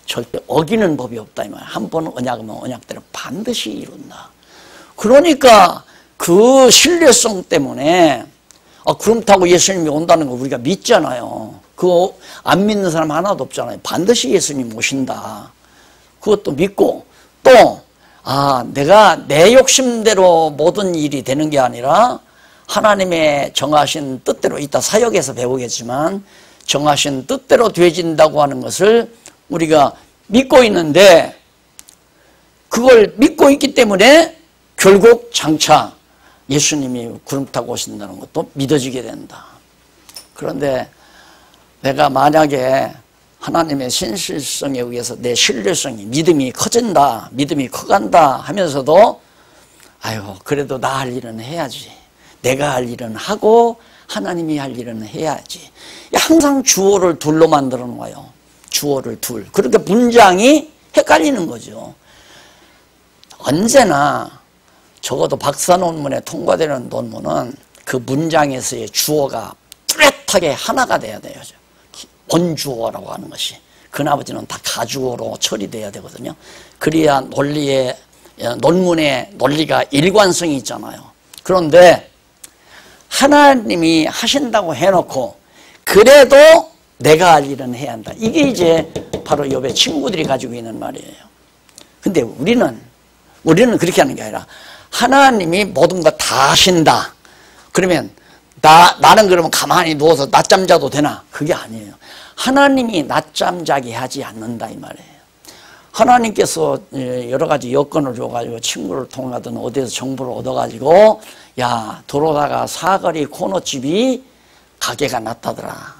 절대 어기는 법이 없다 이 말이에요. 한 번 언약하면 언약대로 반드시 이룬다. 그러니까 그 신뢰성 때문에 구름 타고 예수님이 온다는 거 우리가 믿잖아요. 그거 안 믿는 사람 하나도 없잖아요. 반드시 예수님 오신다. 그것도 믿고 또 내가 내 욕심대로 모든 일이 되는 게 아니라 하나님의 정하신 뜻대로, 이따 사역에서 배우겠지만 정하신 뜻대로 되어진다고 하는 것을 우리가 믿고 있는데, 그걸 믿고 있기 때문에 결국 장차 예수님이 구름 타고 오신다는 것도 믿어지게 된다. 그런데 내가 만약에 하나님의 신실성에 의해서 내 신뢰성이, 믿음이 커진다, 믿음이 커간다 하면서도 그래도 나 할 일은 해야지, 내가 할 일은 하고 하나님이 할 일은 해야지, 항상 주어를 둘로 만들어 놓아요. 주어를 둘. 그러니까 문장이 헷갈리는 거죠. 언제나 적어도 박사 논문에 통과되는 논문은 그 문장에서의 주어가 뚜렷하게 하나가 돼야 돼요. 본주어라고 하는 것이. 그 나머지는 다 가주어로 처리돼야 되거든요. 그래야 논문의 논리가 일관성이 있잖아요. 그런데 하나님이 하신다고 해놓고 그래도 내가 할 일은 해야 한다. 이게 이제 바로 욥의 친구들이 가지고 있는 말이에요. 근데 우리는 그렇게 하는 게 아니라 하나님이 모든 거 다 하신다. 그러면 나는 그러면 가만히 누워서 낮잠 자도 되나? 그게 아니에요. 하나님이 낮잠 자게 하지 않는다 이 말이에요. 하나님께서 여러 가지 여건을 줘가지고 친구를 통하든 어디에서 정보를 얻어가지고 야 들어오다가 사거리 코너집이 가게가 났다더라.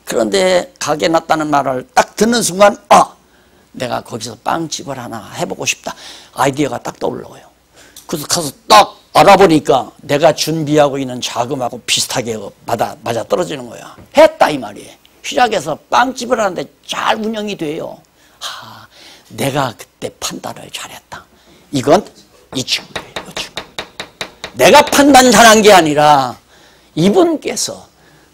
그런데 가게 났다는 말을 딱 듣는 순간 내가 거기서 빵집을 하나 해보고 싶다. 아이디어가 딱 떠올라요. 그래서 가서 딱 알아보니까 내가 준비하고 있는 자금하고 비슷하게 맞아 떨어지는 거야. 했다 이 말이에요. 시작해서 빵집을 하는데 잘 운영이 돼요. 내가 그때 판단을 잘했다. 이건 이 친구예요. 이 친구. 내가 판단 잘한 게 아니라 이분께서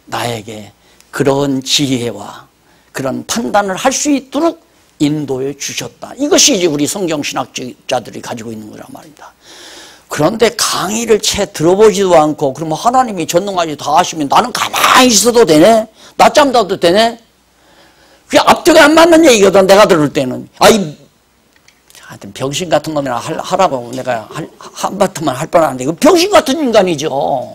나에게 그런 지혜와 그런 판단을 할 수 있도록 인도해 주셨다. 이것이 이제 우리 성경신학자들이 가지고 있는 거란 말입니다. 그런데 강의를 채 들어보지도 않고 그러면 하나님이 전능하지 다 하시면 나는 가만히 있어도 되네? 낮잠 자도 되네? 그게 앞뒤가 안 맞는 얘기거든. 내가 들을 때는 하여튼 병신 같은 놈이나 하라고 내가 한바탕만 할 뻔하는데 그 병신 같은 인간이죠.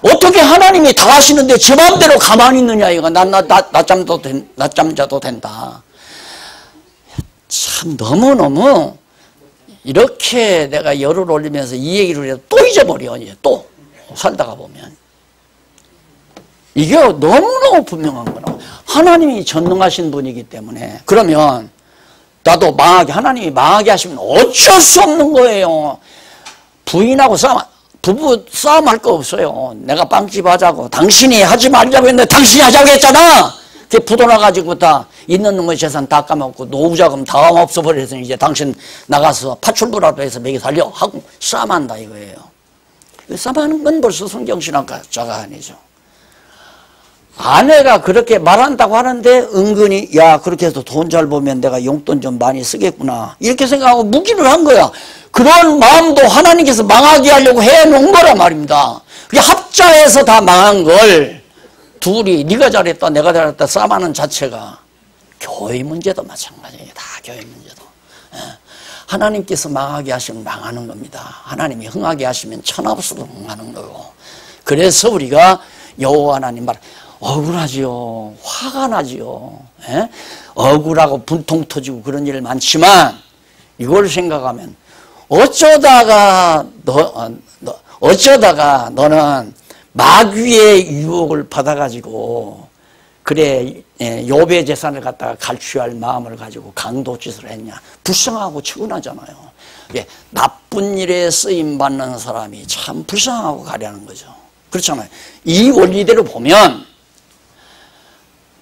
어떻게 하나님이 다 하시는데 제 마음대로 가만히 있느냐 이거. 낮잠 자도 된다. 참 너무너무 이렇게 내가 열을 올리면서 이 얘기를 해도 또 잊어버려. 이제 또 살다가 보면 이게 너무너무 분명한 거라. 하나님이 전능하신 분이기 때문에 그러면 나도 하나님이 망하게 하시면 어쩔 수 없는 거예요. 부인하고 부부 싸움할 거 없어요. 내가 빵집 하자고 당신이 하지 말자고 했는데 당신이 하자고 했잖아. 그게 부도나가지고 다 있는 놈의 재산 다 까먹고 노후자금 다 없어버려서 이제 당신 나가서 파출부라도 해서 먹여 살려 하고 싸움한다 이거예요. 싸움하는 건 벌써 성경신학자가 아니죠. 아내가 그렇게 말한다고 하는데 은근히 야 그렇게 해서 돈 잘 벌면 내가 용돈 좀 많이 쓰겠구나 이렇게 생각하고 묵인을 한 거야. 그런 마음도 하나님께서 망하게 하려고 해놓은 거란 말입니다. 그게 합자해서 다 망한 걸 둘이 네가 잘했다 내가 잘했다 싸움하는 자체가 교회 문제도 마찬가지예요. 다 교회 문제도. 하나님께서 망하게 하시면 망하는 겁니다. 하나님이 흥하게 하시면 천하없어도 흥하는 거고. 그래서 우리가 여호와 하나님 말 억울하지요. 화가 나지요. 억울하고 분통 터지고 그런 일 많지만 이걸 생각하면 어쩌다가 너는 마귀의 유혹을 받아가지고 그래 욥의 재산을 갖다가 갈취할 마음을 가지고 강도짓을 했냐. 불쌍하고 측은하잖아요. 나쁜 일에 쓰임받는 사람이 참 불쌍하고 가려는 거죠. 그렇잖아요. 이 원리대로 보면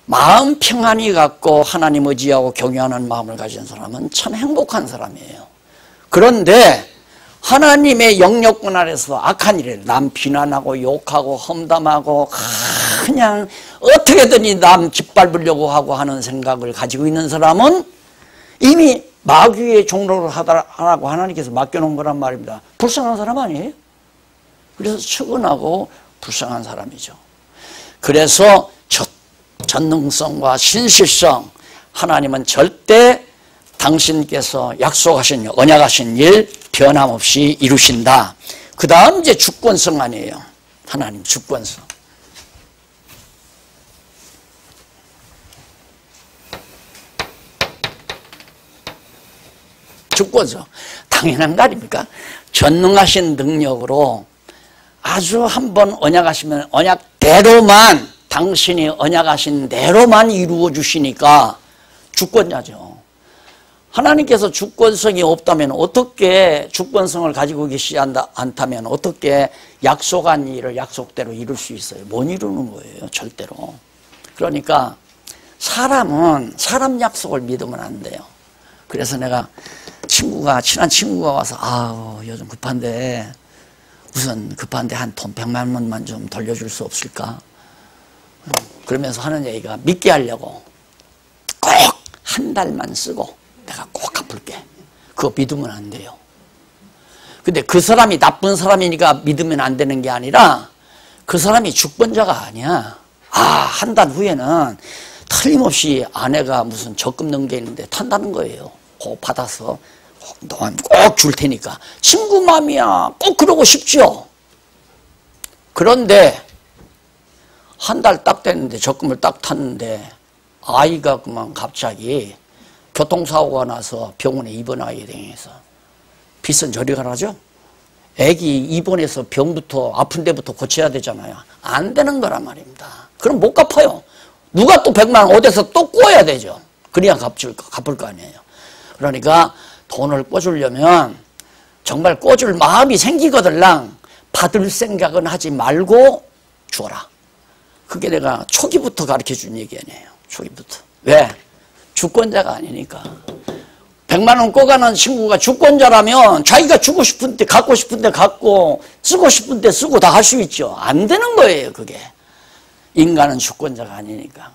마음 평안히 갖고 하나님 의지하고 경외하는 마음을 가진 사람은 참 행복한 사람이에요. 그런데 하나님의 영역권 아래서 악한 일을 남 비난하고 욕하고 험담하고 그냥 어떻게든지 남 짓밟으려고 하고 하는 생각을 가지고 있는 사람은 이미 마귀의 종로를 하라고 하나님께서 맡겨놓은 거란 말입니다. 불쌍한 사람 아니에요? 그래서 측은하고 불쌍한 사람이죠. 그래서 전능성과 신실성 하나님은 절대 당신께서 약속하신 언약하신 일 변함없이 이루신다. 그 다음 이제 주권성 아니에요. 하나님 주권성. 주권성. 당연한 거 아닙니까? 전능하신 능력으로 아주 한번 언약하시면 언약대로만 당신이 언약하신 대로만 이루어 주시니까 주권자죠. 하나님께서 주권성이 없다면 어떻게 주권성을 가지고 계시지 않다면 어떻게 약속한 일을 약속대로 이룰 수 있어요? 못 이루는 거예요. 절대로. 그러니까 사람은 사람 약속을 믿으면 안 돼요. 그래서 내가 친한 친구가 와서 아우 요즘 급한데 우선 급한데 한 돈 100만 원만 좀 돌려줄 수 없을까? 그러면서 하는 얘기가 믿게 하려고 꼭 한 달만 쓰고 내가 꼭 갚을게. 그거 믿으면 안 돼요. 근데 그 사람이 나쁜 사람이니까 믿으면 안 되는 게 아니라 그 사람이 주권자가 아니야. 한 달 후에는 틀림없이 아내가 무슨 적금 넣은 게 있는데 탄다는 거예요. 꼭 받아서 꼭 줄 테니까. 친구 마음이야. 꼭 그러고 싶죠. 그런데 한 달 딱 됐는데 적금을 딱 탔는데 아이가 그만 갑자기 교통사고가 나서 병원에 입원하게 되면서 빚은 저리 가라죠. 애기 입원해서 병부터 아픈 데부터 고쳐야 되잖아요. 안 되는 거란 말입니다. 그럼 못 갚아요. 누가 또 100만 원 어디서 또 꿔야 되죠. 그래야 갚을 거 아니에요. 그러니까 돈을 꿔주려면 정말 꿔줄 마음이 생기거들랑 받을 생각은 하지 말고 주어라. 그게 내가 초기부터 가르쳐준 얘기 아니에요. 초기부터. 왜? 주권자가 아니니까. 100만 원 꿔가는 친구가 주권자라면 자기가 주고 싶은 때 갖고 싶은 데 갖고 쓰고 싶은 때 쓰고 다 할 수 있죠. 안 되는 거예요, 그게. 인간은 주권자가 아니니까.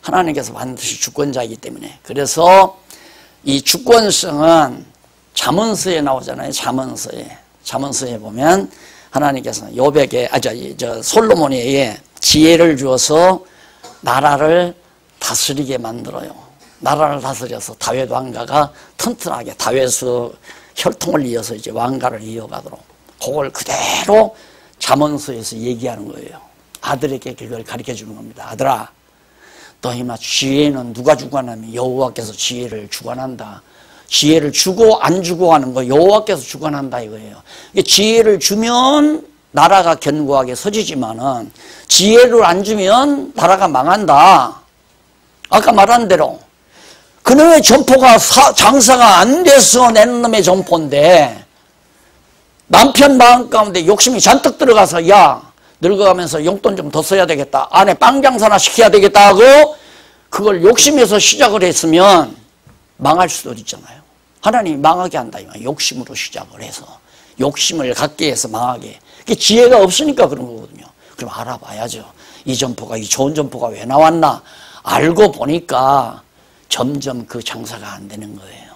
하나님께서 반드시 주권자이기 때문에. 그래서 이 주권성은 잠언서에 나오잖아요. 잠언서에 보면 하나님께서 솔로몬에게 지혜를 주어서 나라를 다스리게 만들어요. 나라를 다스려서 다윗 왕가가 튼튼하게 다윗의 혈통을 이어서 이제 왕가를 이어가도록 그걸 그대로 잠언서에서 얘기하는 거예요. 아들에게 그걸 가르쳐 주는 겁니다. 아들아, 너희마 지혜는 누가 주관하면 여호와께서 지혜를 주관한다. 지혜를 주고 안 주고 하는 거 여호와께서 주관한다 이거예요. 지혜를 주면 나라가 견고하게 서지지만은 지혜를 안 주면 나라가 망한다. 아까 말한 대로 그놈의 점포가 장사가 안 돼서 내는 놈의 점포인데 남편 마음 가운데 욕심이 잔뜩 들어가서 야 늙어가면서 용돈 좀 더 써야 되겠다. 아내 빵 장사나 시켜야 되겠다 하고 그걸 욕심에서 시작을 했으면 망할 수도 있잖아요. 하나님이 망하게 한다. 욕심으로 시작을 해서 욕심을 갖게 해서 망하게. 그게 지혜가 없으니까 그런 거거든요. 그럼 알아봐야죠. 이 점포가 이 좋은 점포가 왜 나왔나 알고 보니까 점점 그 장사가 안 되는 거예요.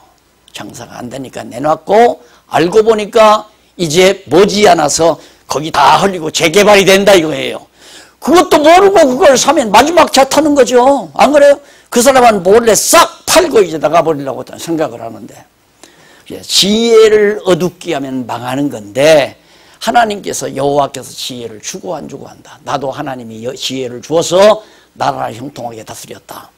장사가 안 되니까 내놨고 알고 보니까 이제 머지않아서 거기 다 흘리고 재개발이 된다 이거예요. 그것도 모르고 그걸 사면 마지막 차 타는 거죠. 안 그래요? 그 사람은 몰래 싹 팔고 이제 나가버리려고 생각을 하는데 지혜를 어둡게 하면 망하는 건데 하나님께서 여호와께서 지혜를 주고 안 주고 한다. 나도 하나님이 지혜를 주어서 나라를 형통하게 다스렸다.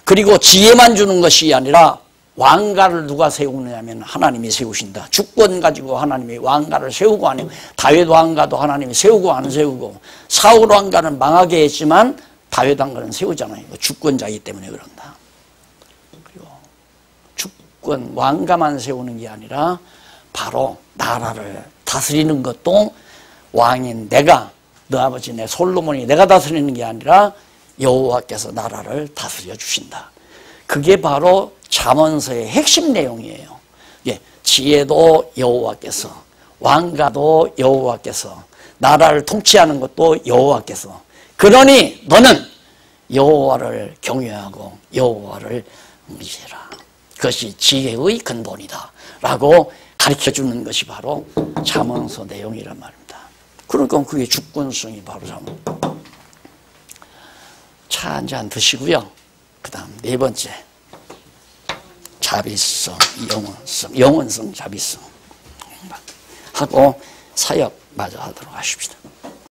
그리고 지혜만 주는 것이 아니라 왕가를 누가 세우느냐면 하나님이 세우신다. 주권 가지고 하나님이 왕가를 세우고 아니고 다윗 왕가도 하나님이 세우고 안 세우고 사울 왕가는 망하게 했지만 다윗 왕가는 세우잖아요. 주권자이기 때문에 그런다. 그리고 주권 왕가만 세우는 게 아니라 바로 나라를 다스리는 것도 왕인 내가 너 아버지 내 솔로몬이 내가 다스리는 게 아니라 여호와께서 나라를 다스려 주신다. 그게 바로 잠언서의 핵심 내용이에요. 지혜도 여호와께서, 왕가도 여호와께서, 나라를 통치하는 것도 여호와께서. 그러니 너는 여호와를 경외하고 여호와를 의지해라. 그것이 지혜의 근본이다. 라고 가르쳐주는 것이 바로 잠언서 내용이란 말입니다. 그러니까 그게 주권성이 바로 잠언. 차 한 잔 드시고요. 그 다음 네 번째. 자비성, 영원성, 자비성 하고 사역 마저 하도록 하십시다.